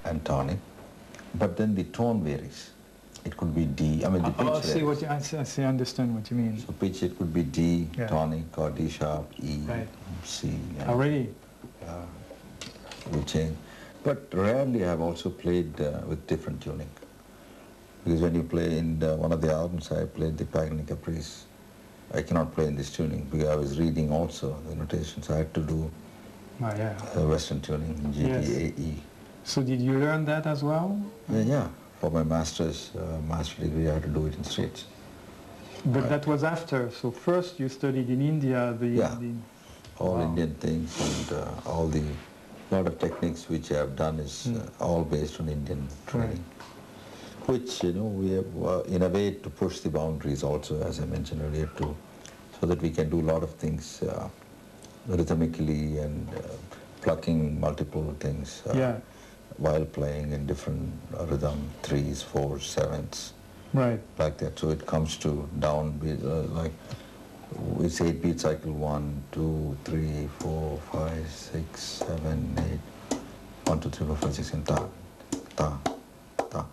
and tonic, but then the tone varies. It could be D, I mean the pitch varies. I understand what you mean. So pitch, it could be D, tonic, or D sharp, E, C. Really? We change. But rarely I have also played with different tuning. Because when you play in one of the albums, I played the Paganini Caprice. I cannot play in this tuning because I was reading also the notations. I had to do Western tuning, G, D, A, E. So did you learn that as well? Yeah. For my master's degree, I had to do it in States. But that was after. So first you studied in India. All Indian things and all the lot of techniques which I have done is all based on Indian training. Which, you know, we have in a way to push the boundaries also, as I mentioned earlier, too, so that we can do a lot of things rhythmically and plucking multiple things while playing in different rhythm, 3s, 4s, 7s, like that. So it comes to downbeat, like it's 8-beat cycle, 1, 2, 3, 4, 5, 6, 7, 8, 1, 2, 3, 4, 5, 6, and ta, ta, ta.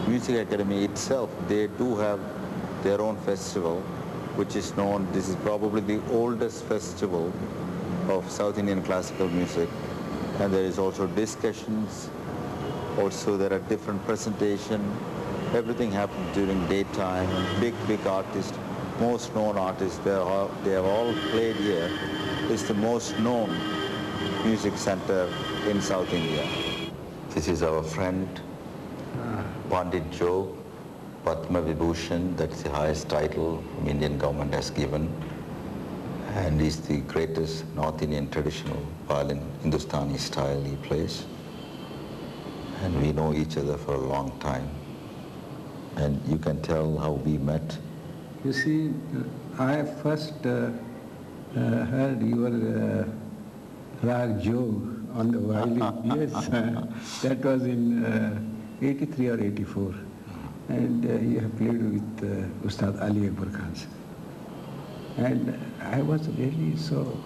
Music Academy itself, they do have their own festival, which is known, this is probably the oldest festival of South Indian classical music. And there is also discussions, also there are different presentations. Everything happens during daytime, big artists, most known artists, they have all played here. It's the most known music center in South India. This is our friend, Pandit Jog, Padma Vibhushan, that's the highest title Indian government has given. And he's the greatest North Indian traditional violin, Hindustani style he plays. And we know each other for a long time. And you can tell how we met. You see, I first heard your Rag Jog on the violin. Yes, that was in 83 or 84. And you have played with Ustad Ali Akbar Khan. And I was really so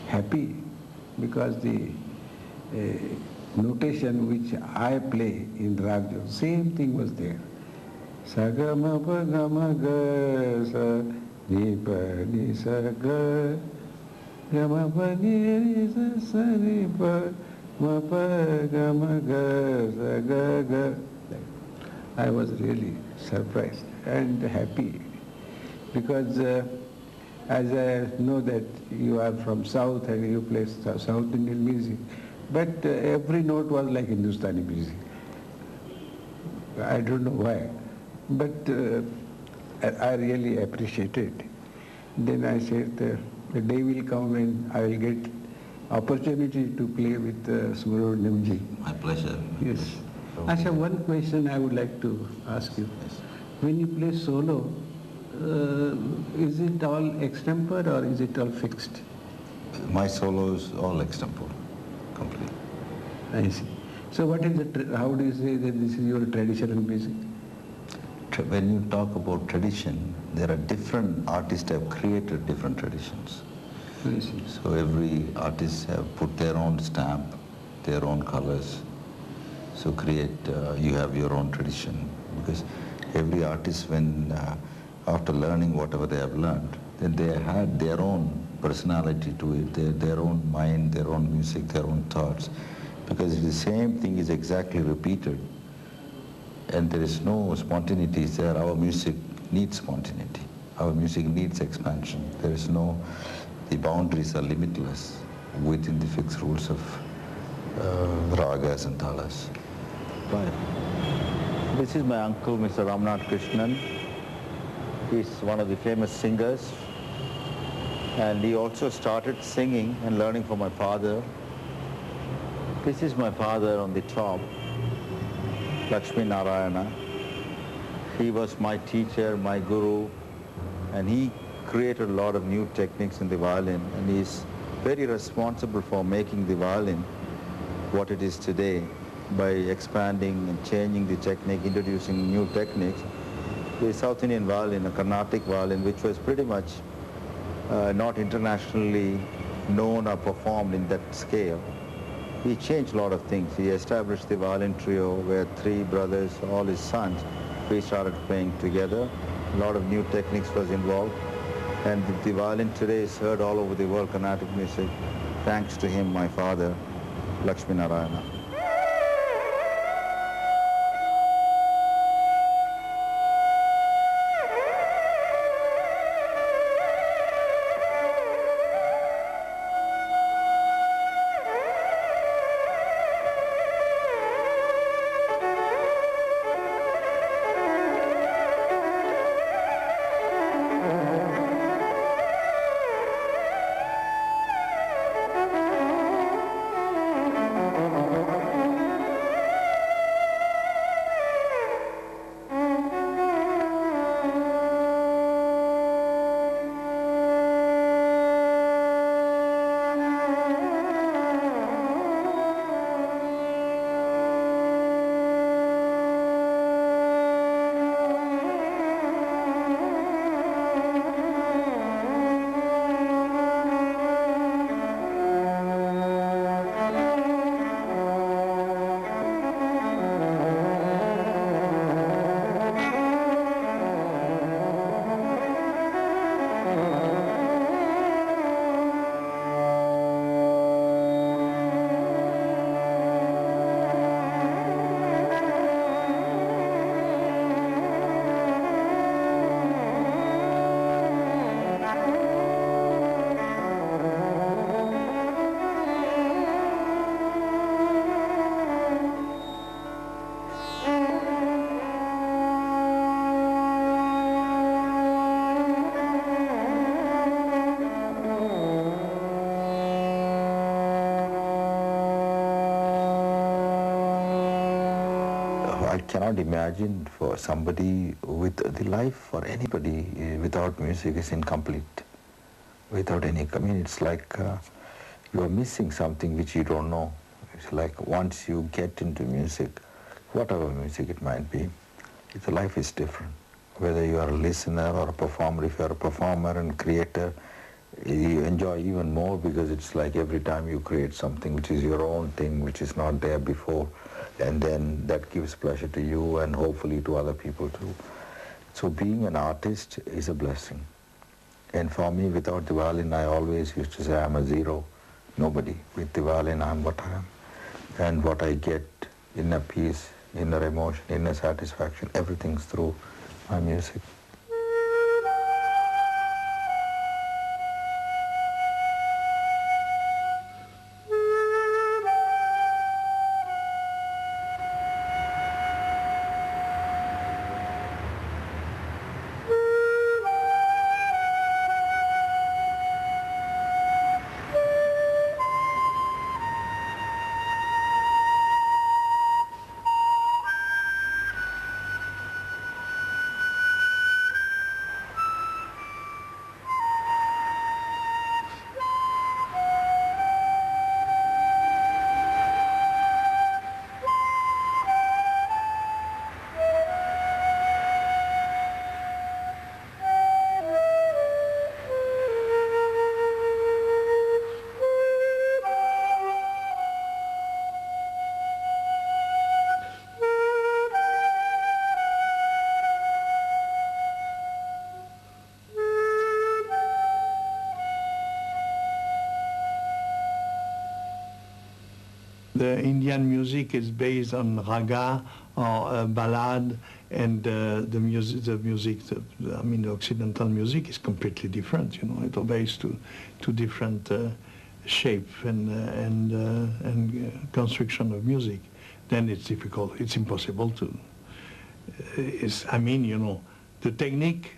happy because the notation which I play in Rag Jog, same thing was there. Sa ga ma pa ga ma ga sa ni pa ni sa ga ga ma pa ni sa ni pa ma pa ga ma ga sa ga ga. I was really surprised and happy because as I know that you are from South and you play South Indian music, but every note was like Hindustani music. I don't know why. But I really appreciate it. Then I said, the day will come when I will get opportunity to play with SUBRAMANIAM ji. My pleasure. Yes. Asha, one question I would like to ask you. Yes. When you play solo, is it all extempore or is it all fixed? My solo is all extempore, complete. I see. So what is how do you say that this is your traditional music? When you talk about tradition, there are different artists have created different traditions. I see. So every artist have put their own stamp, their own colors. So you have your own tradition, because every artist, when after learning whatever they have learned, then they had their own personality to it, their own mind, their own music, their own thoughts, because the same thing is exactly repeated, and there is no spontaneity there. Our music needs spontaneity. Our music needs expansion. There is no, the boundaries are limitless within the fixed rules of ragas and talas. Right. This is my uncle, Mr. Ramnath Krishnan. He's one of the famous singers, and he also started singing and learning from my father. This is my father on the top, Lakshmi Narayana. He was my teacher, my guru, and he created a lot of new techniques in the violin, and he's very responsible for making the violin what it is today by expanding and changing the technique, introducing new techniques. The South Indian violin, a Carnatic violin, which was pretty much not internationally known or performed in that scale. He changed a lot of things. He established the violin trio where three brothers, all his sons, we started playing together. A lot of new techniques was involved. And the violin today is heard all over the world, Carnatic music, thanks to him, my father, Lakshmi Narayana. I cannot imagine for somebody with the life for anybody without music is incomplete. Without any, I mean, it's like you are missing something which you don't know. It's like once you get into music, whatever music it might be, the life is different. Whether you are a listener or a performer, if you are a performer and creator, you enjoy even more because it's like every time you create something which is your own thing, which is not there before, and then that gives pleasure to you and hopefully to other people too. So being an artist is a blessing. And for me, without the violin, I always used to say I'm a zero, nobody. With the violin, I'm what I am. And what I get, inner peace, inner emotion, inner satisfaction, everything's through my music. the Indian music is based on raga or ballad, and the Occidental music is completely different. You know, it obeys to different shape and construction of music. Then it's difficult. It's impossible to. You know, the technique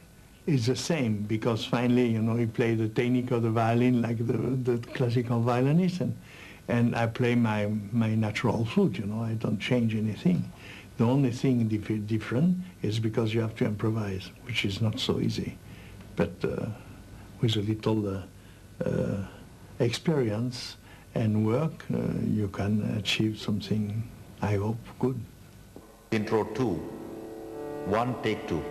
is the same, because finally, you know, he play the technique of the violin like the classical violinist, and I play my natural flute. You know, I don't change anything. The only thing different is because you have to improvise, which is not so easy. But with a little experience and work, you can achieve something, I hope, good. Intro 2, 1, take 2.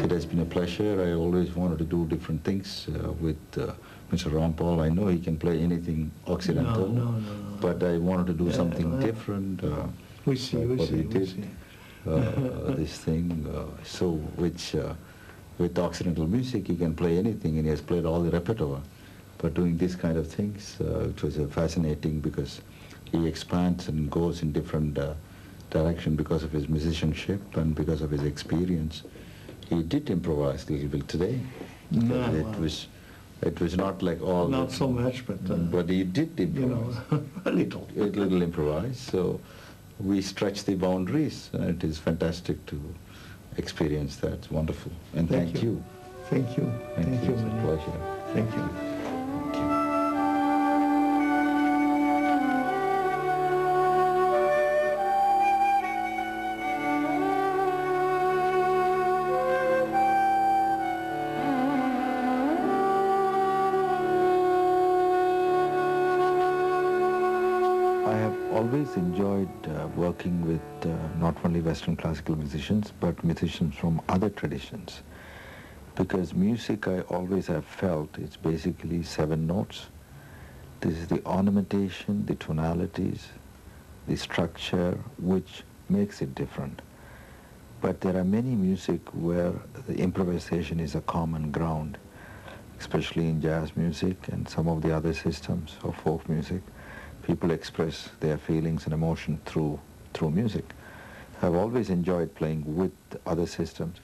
It has been a pleasure. I always wanted to do different things with Mr. Rampal. I know he can play anything Occidental, No. but I wanted to do something different. We see. This thing, with Occidental music, he can play anything, and he has played all the repertoire. But doing this kind of things, it was fascinating, because he expands and goes in different direction because of his musicianship and because of his experience. He did improvise a little bit today. It was not like all. Not so much, but he did improvise. You know, a little. A little improvise. So we stretch the boundaries, and it is fantastic to experience that. It's wonderful. And thank you. Thank you. Thank you. It's a Manu. pleasure. Thank you. Thank you. I have always enjoyed working with not only Western classical musicians, but musicians from other traditions. Because music, I always have felt, it's basically 7 notes. This is the ornamentation, the tonalities, the structure, which makes it different. But there are many music where the improvisation is a common ground, especially in jazz music and some of the other systems of folk music. People express their feelings and emotion through music. I've always enjoyed playing with other systems.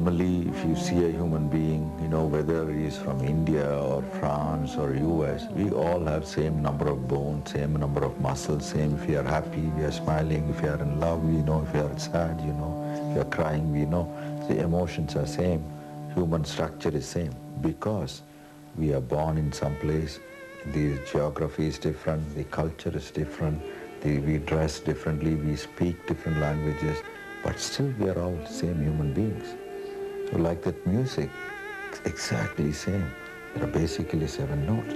normally if you see a human being, whether he is from India or France or US, we all have same number of bones, same number of muscles, same if you are happy, we are smiling, if you are in love, we know, if you are sad, if you are crying, we know. The emotions are same, human structure is same, because we are born in some place, the geography is different, the culture is different, we dress differently, we speak different languages, but still we are all the same human beings. So like that music, it's exactly same. There are basically 7 notes.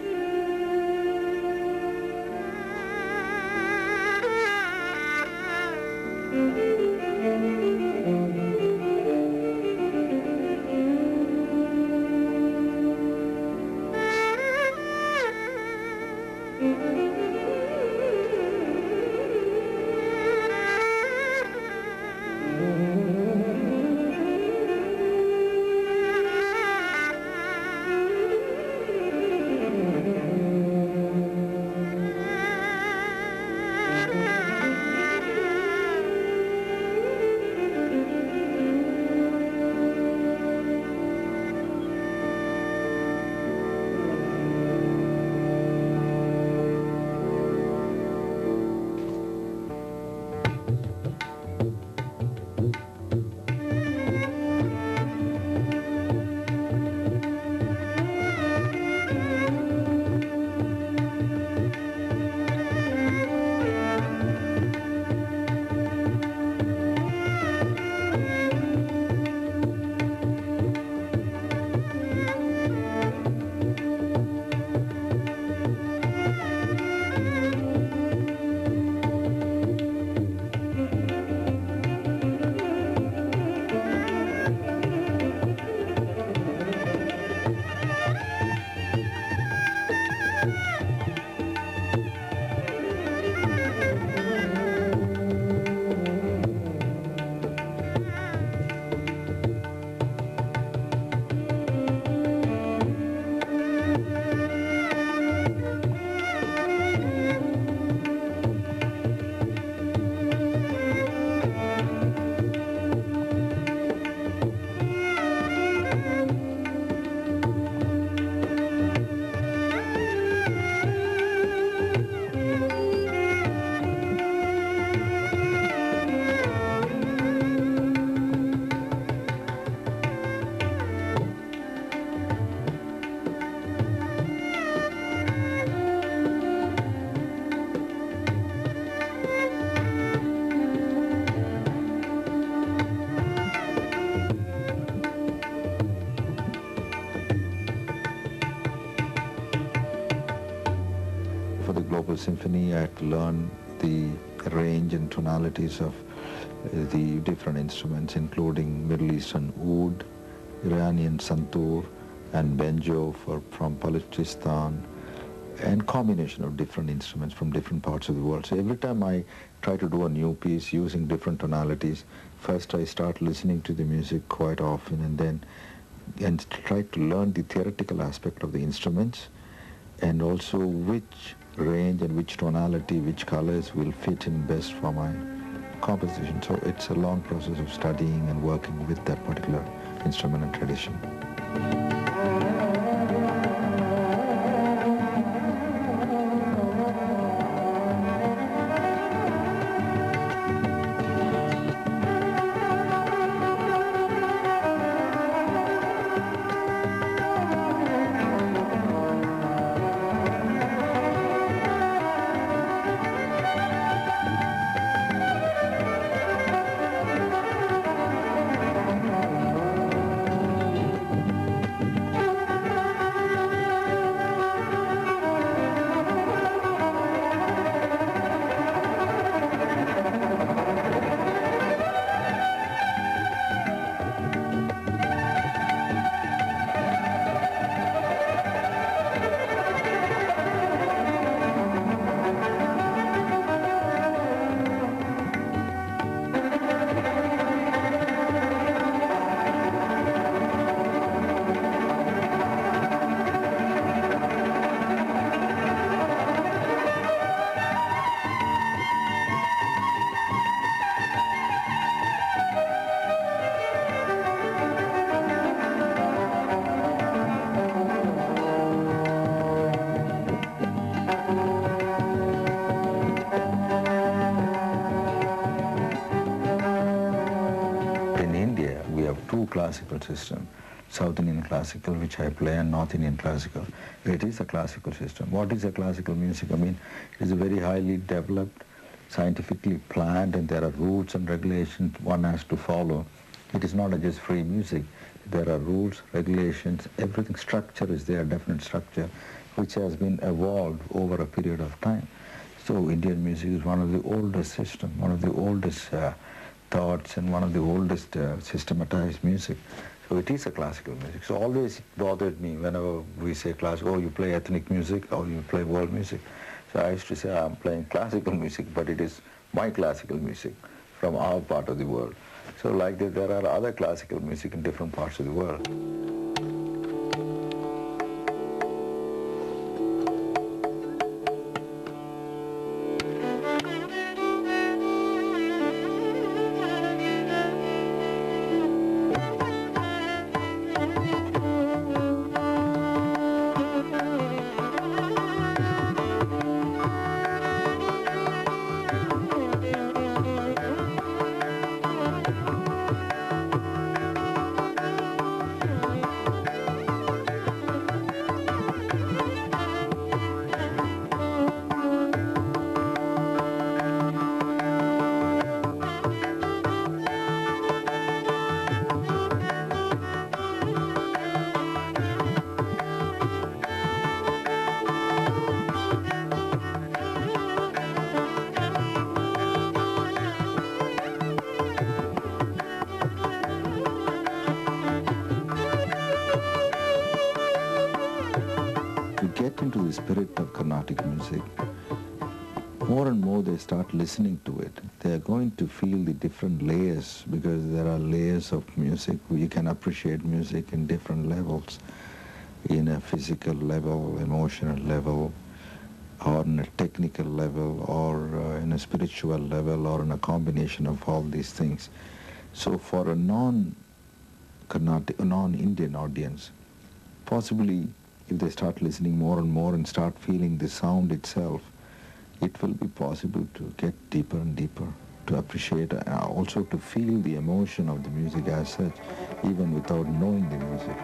For the Global Symphony, I had to learn the range and tonalities of the different instruments, including Middle Eastern oud, Iranian santur, and banjo from Balochistan, and combination of different instruments from different parts of the world. So every time I try to do a new piece using different tonalities, first I start listening to the music quite often and try to learn the theoretical aspect of the instruments, and also which range and which tonality, which colors will fit in best for my composition. So it's a long process of studying and working with that particular instrument and tradition. classical system. South Indian classical, which I play, and North Indian classical. It is a classical system. What is a classical music? I mean, it is a very highly developed, scientifically planned, and there are rules and regulations one has to follow. It is not just free music. There are rules, regulations, everything, structure is there, definite structure, which has been evolved over a period of time. So Indian music is one of the oldest systems, one of the oldest thoughts, and one of the oldest systematized music. So it is a classical music. So always it bothered me whenever we say classical, oh, you play ethnic music, or you play world music. So I used to say, I'm playing classical music, but it is my classical music from our part of the world. So like that, there are other classical music in different parts of the world. Into the spirit of Carnatic music, more and more they start listening to it. They are going to feel the different layers, because there are layers of music. You can appreciate music in different levels, in a physical level, emotional level, or on a technical level, or in a spiritual level, or in a combination of all these things. So for a non-Indian audience, possibly if they start listening more and more and start feeling the sound itself, it will be possible to get deeper and deeper, to appreciate, also to feel the emotion of the music as such, even without knowing the music.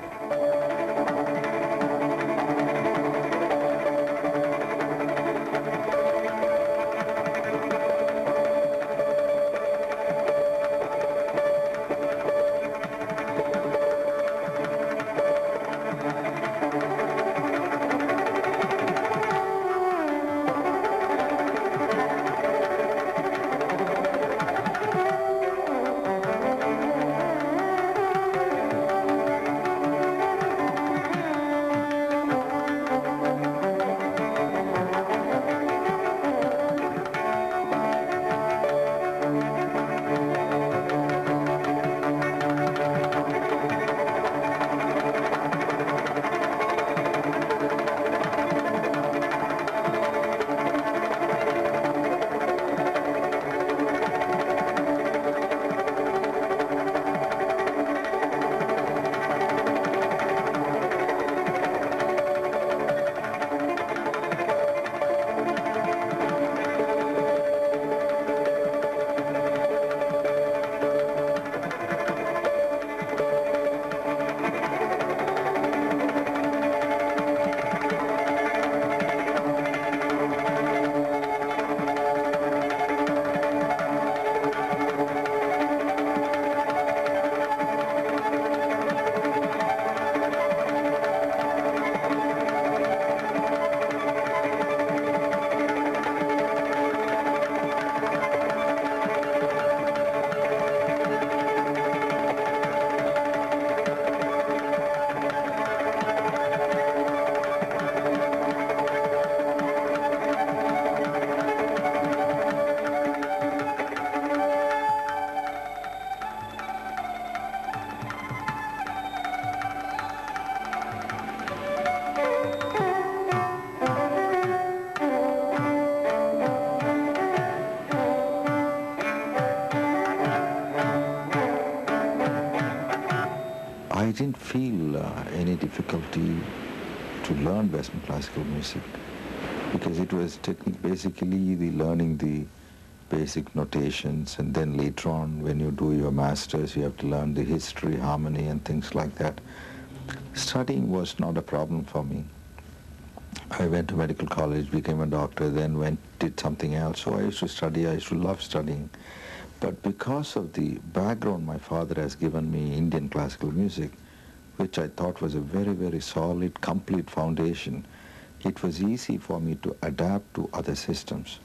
I didn't feel any difficulty to learn Western classical music, because it was basically the learning the basic notations, and then later on when you do your masters you have to learn the history, harmony and things like that. Studying was not a problem for me. I went to medical college, became a doctor, then did something else. So I used to study, I used to love studying. But because of the background my father has given me, Indian classical music, which I thought was a very, very solid, complete foundation, it was easy for me to adapt to other systems.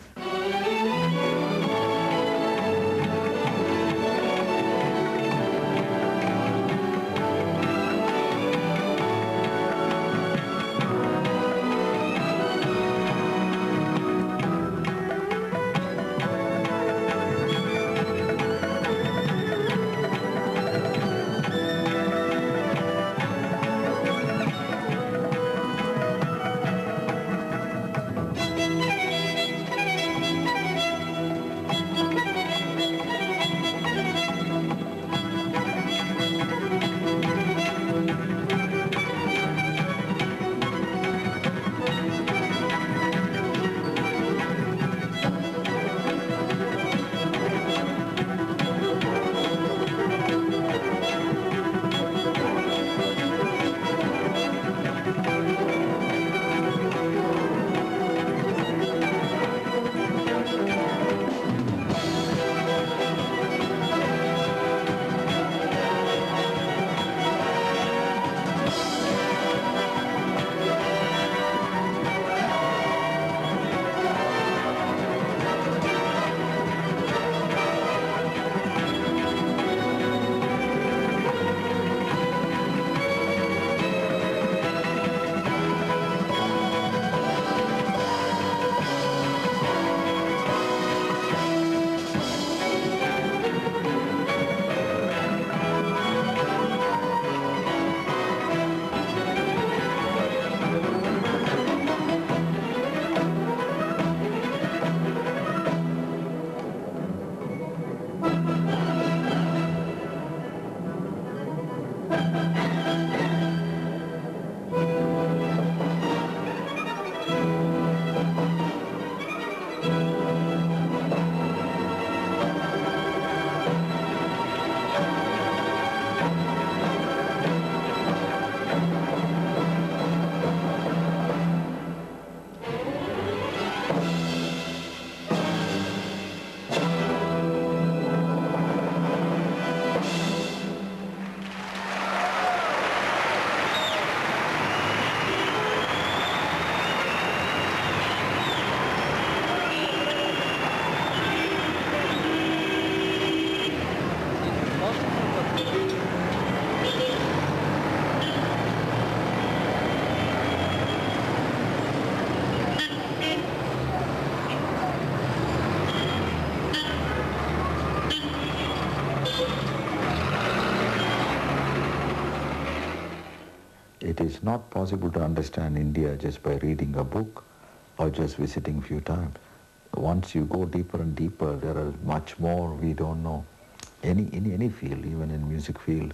It is not possible to understand India just by reading a book or just visiting few times. Once you go deeper and deeper, there are much more we don't know. Any field, even in music field,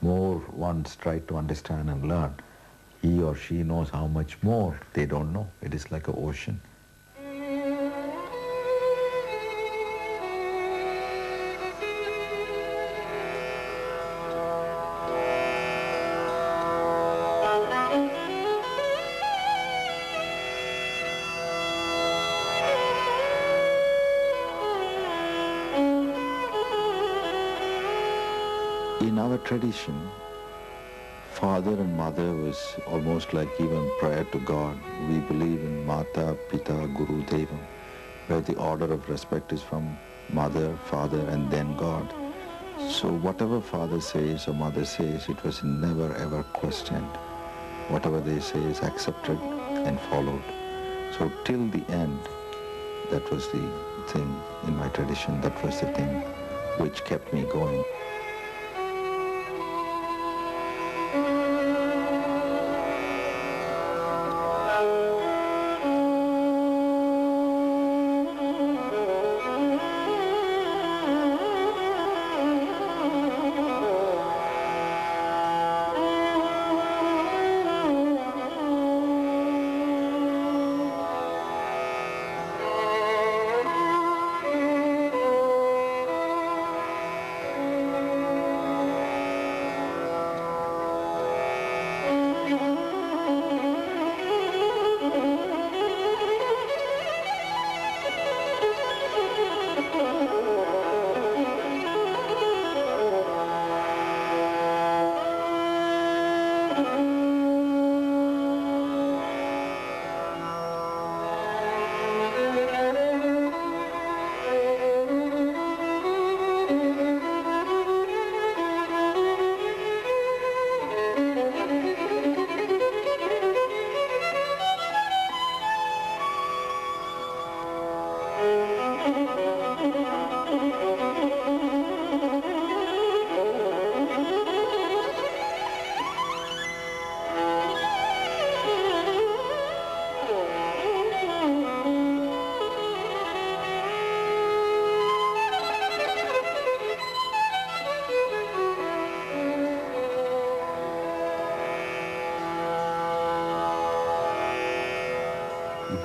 more ones try to understand and learn. He or she knows how much more they don't know. It is like an ocean. In our tradition, father and mother was almost like even prior to God. We believe in Mata, Pita, Guru, Devam, where the order of respect is from mother, father, and then God. So whatever father says or mother says, it was never ever questioned. Whatever they say is accepted and followed. So till the end, that was the thing in my tradition, that was the thing which kept me going.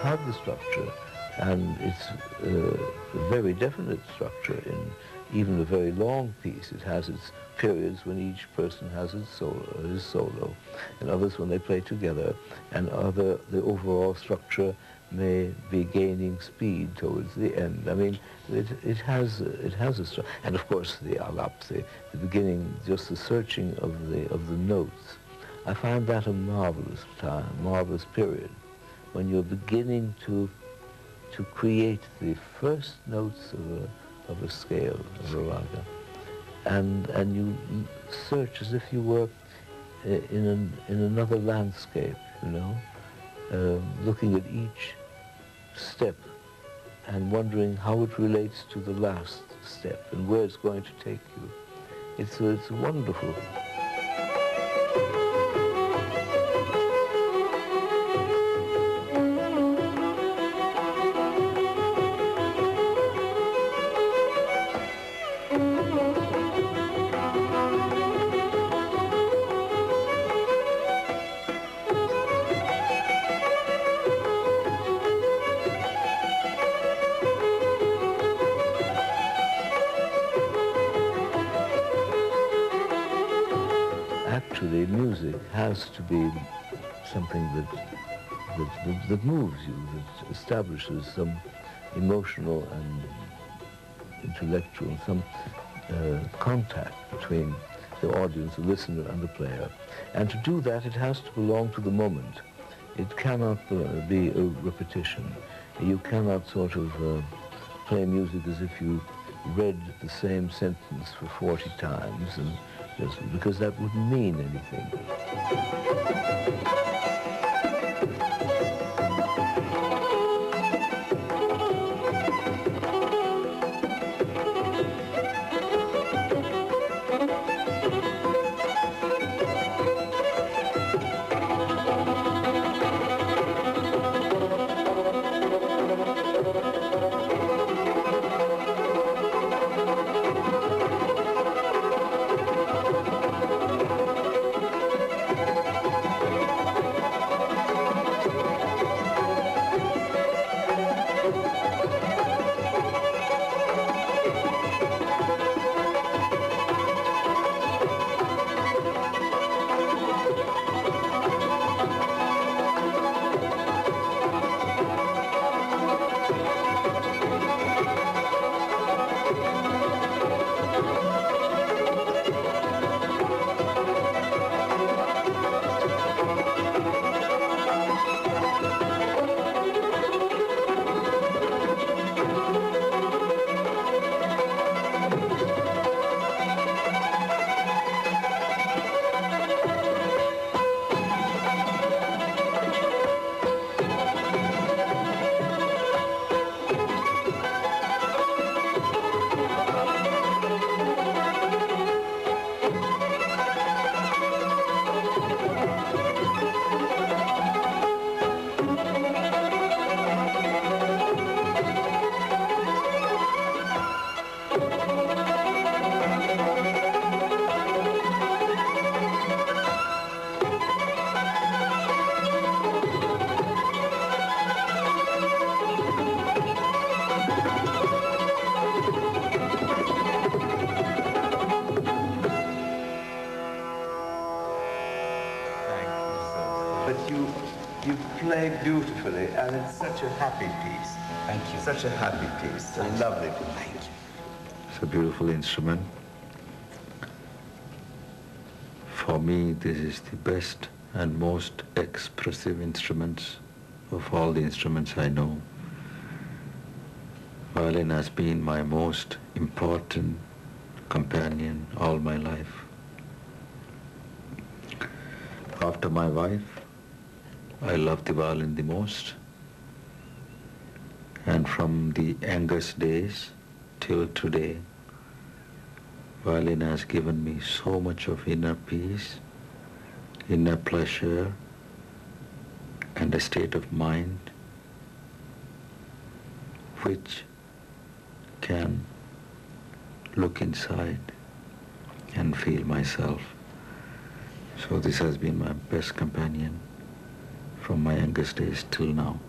Have the structure, and it's a very definite structure. In even a very long piece, it has its periods when each person has his solo, and others when they play together, and the overall structure may be gaining speed towards the end. I mean, it has a structure, and of course the alap, the beginning, just the searching of the notes. I find that a marvelous time, marvelous period, when you're beginning to create the first notes of a scale, of a raga, and you search as if you were in another landscape, you know, looking at each step and wondering how it relates to the last step and where it's going to take you. It's wonderful. Actually, music has to be something that moves you, that establishes some emotional and intellectual, some contact between the audience, the listener, and the player. And to do that, it has to belong to the moment. It cannot be a repetition. You cannot sort of play music as if you read the same sentence for 40 times, and because that wouldn't mean anything. But you play beautifully, and it's such a happy piece. Thank you. Such a happy piece, a lovely piece. Thank you. It's a beautiful instrument. For me, this is the best and most expressive instruments of all the instruments I know. Violin has been my most important companion all my life. After my wife, I love the violin the most. And from the youngest days till today, violin has given me so much of inner peace, inner pleasure, and a state of mind which can look inside and feel myself. So this has been my best companion from my youngest days till now.